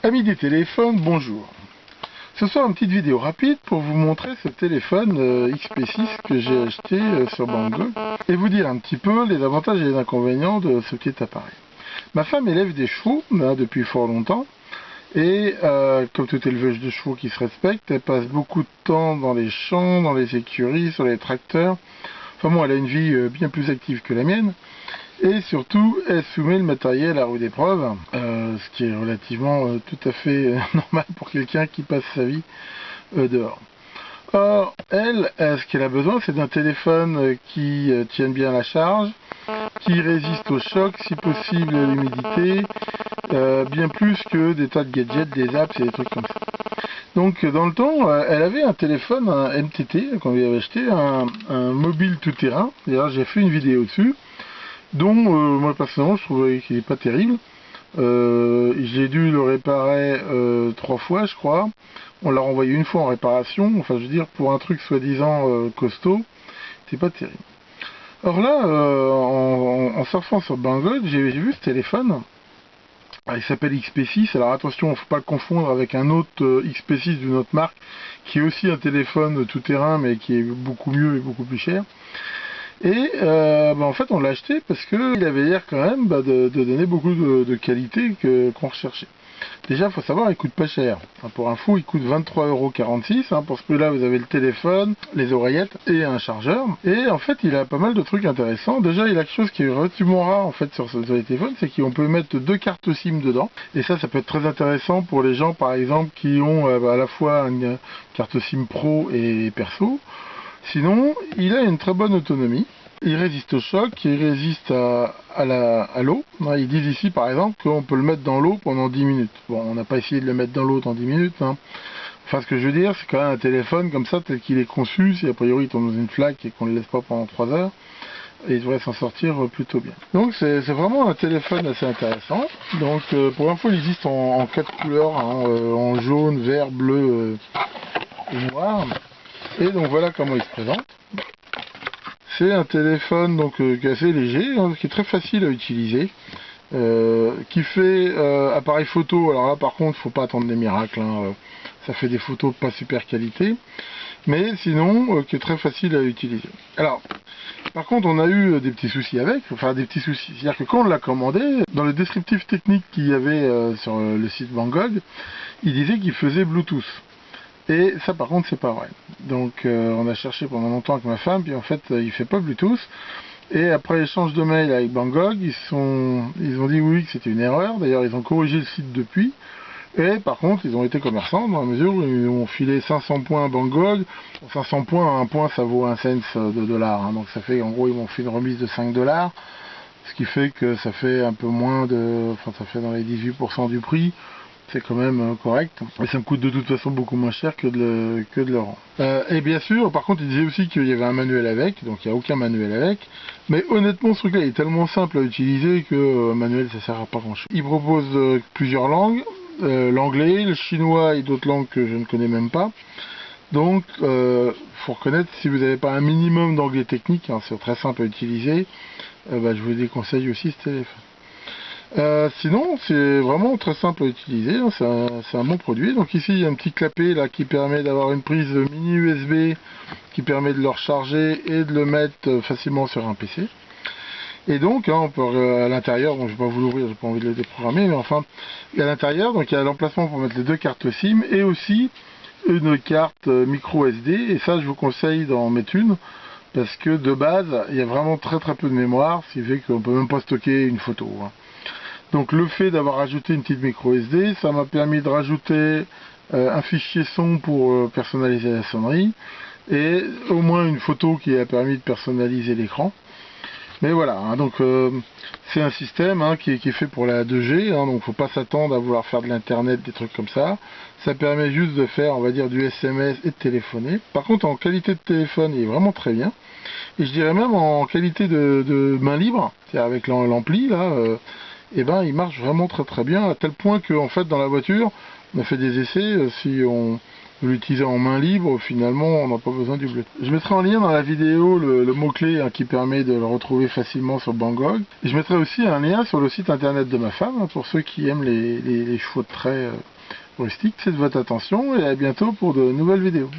Amis des téléphones, bonjour. Ce soir, une petite vidéo rapide pour vous montrer ce téléphone XP6 que j'ai acheté sur Banggood et vous dire un petit peu les avantages et les inconvénients de ce petit appareil. Ma femme élève des chevaux depuis fort longtemps et comme tout élevage de chevaux qui se respecte, elle passe beaucoup de temps dans les champs, dans les écuries, sur les tracteurs. Enfin bon, elle a une vie bien plus active que la mienne. Et surtout, elle soumet le matériel à rude épreuve, ce qui est relativement tout à fait normal pour quelqu'un qui passe sa vie dehors. Or, elle, ce qu'elle a besoin, c'est d'un téléphone qui tienne bien la charge, qui résiste au choc, si possible à l'humidité, bien plus que des tas de gadgets, des apps et des trucs comme ça. Donc, dans le temps, elle avait un téléphone, un MTT, qu'on lui avait acheté, un mobile tout-terrain. D'ailleurs, j'ai fait une vidéo dessus. Dont moi personnellement je trouvais qu'il n'est pas terrible. J'ai dû le réparer 3 fois je crois. On l'a renvoyé une fois en réparation. Enfin je veux dire, pour un truc soi-disant costaud, c'est pas terrible. Or là, en surfant sur Banggood, j'ai vu ce téléphone. Il s'appelle XP6. Alors attention, il ne faut pas le confondre avec un autre XP6 d'une autre marque, qui est aussi un téléphone tout-terrain mais qui est beaucoup mieux et beaucoup plus cher. Et en fait on l'a acheté parce qu'il avait l'air quand même de donner beaucoup de qualité qu'on recherchait. Déjà il faut savoir, il coûte pas cher. Enfin, pour info, il coûte 23,46 €. Pour ce prix là vous avez le téléphone, les oreillettes et un chargeur. Et en fait il a pas mal de trucs intéressants. Déjà il a quelque chose qui est relativement rare en fait sur les téléphones, c'est qu'on peut mettre 2 cartes SIM dedans. Et ça peut être très intéressant pour les gens par exemple qui ont à la fois une carte SIM pro et perso. Sinon, il a une très bonne autonomie, il résiste au choc, il résiste à l'eau. Ils disent ici par exemple qu'on peut le mettre dans l'eau pendant 10 minutes. Bon, on n'a pas essayé de le mettre dans l'eau dans 10 minutes. Enfin, ce que je veux dire, c'est quand même un téléphone comme ça, tel qu'il est conçu, si a priori il tombe dans une flaque et qu'on ne le laisse pas pendant 3 heures, il devrait s'en sortir plutôt bien. Donc c'est vraiment un téléphone assez intéressant. Donc pour info, il existe en 4 couleurs, en jaune, vert, bleu et noir. Et donc voilà comment il se présente. C'est un téléphone donc qui est assez léger, qui est très facile à utiliser, qui fait appareil photo. Alors là par contre, faut pas attendre des miracles, ça fait des photos de pas super qualité, mais sinon qui est très facile à utiliser. Alors par contre, on a eu des petits soucis avec, c'est-à-dire que quand on l'a commandé, dans le descriptif technique qu'il y avait sur le site Banggood, il disait qu'il faisait Bluetooth. Et ça par contre c'est pas vrai. Donc on a cherché pendant longtemps avec ma femme, puis en fait il fait pas Bluetooth. Et après échange de mails avec Banggood, ils ont dit oui que c'était une erreur. D'ailleurs ils ont corrigé le site depuis. Et par contre ils ont été commerçants dans la mesure où ils ont filé 500 points à Banggood. 500 points, un point ça vaut 1 cent de dollar. Donc ça fait en gros ils m'ont fait une remise de 5 $. Ce qui fait que ça fait un peu moins de... Enfin ça fait dans les 18% du prix. C'est quand même correct, et ça me coûte de toute façon beaucoup moins cher que de le rendre. Et bien sûr, par contre, il disait aussi qu'il y avait un manuel avec, donc il n'y a aucun manuel avec, mais honnêtement, ce truc-là est tellement simple à utiliser que manuel, ça sert à pas grand-chose. Il propose plusieurs langues, l'anglais, le chinois et d'autres langues que je ne connais même pas. Donc, faut reconnaître, si vous n'avez pas un minimum d'anglais technique, c'est très simple à utiliser, je vous déconseille aussi ce téléphone. Sinon c'est vraiment très simple à utiliser, c'est un bon produit. Donc ici il y a un petit clapet là qui permet d'avoir une prise mini USB qui permet de le recharger et de le mettre facilement sur un PC. Et donc on peut à l'intérieur, donc je vais pas vous l'ouvrir, j'ai pas envie de le déprogrammer, mais enfin à l'intérieur donc il y a l'emplacement pour mettre les 2 cartes SIM et aussi une carte micro SD, et ça je vous conseille d'en mettre une parce que de base il y a vraiment très peu de mémoire, ce qui fait qu'on peut même pas stocker une photo. Donc le fait d'avoir ajouté une petite micro SD, ça m'a permis de rajouter un fichier son pour personnaliser la sonnerie, et au moins une photo qui a permis de personnaliser l'écran. Mais voilà, donc c'est un système qui est fait pour la 2G, donc faut pas s'attendre à vouloir faire de l'internet, des trucs comme ça. Ça permet juste de faire, on va dire, du SMS et de téléphoner. Par contre en qualité de téléphone, il est vraiment très bien. Et je dirais même en qualité de main libre, c'est-à-dire avec l'ampli là, il marche vraiment très bien, à tel point que en fait dans la voiture on a fait des essais, si on l'utilisait en main libre, finalement on n'a pas besoin du Bluetooth. Je mettrai en lien dans la vidéo le mot-clé qui permet de le retrouver facilement sur Banggood, et je mettrai aussi un lien sur le site internet de ma femme pour ceux qui aiment les chevaux de trait rustique. C'est de votre attention et à bientôt pour de nouvelles vidéos.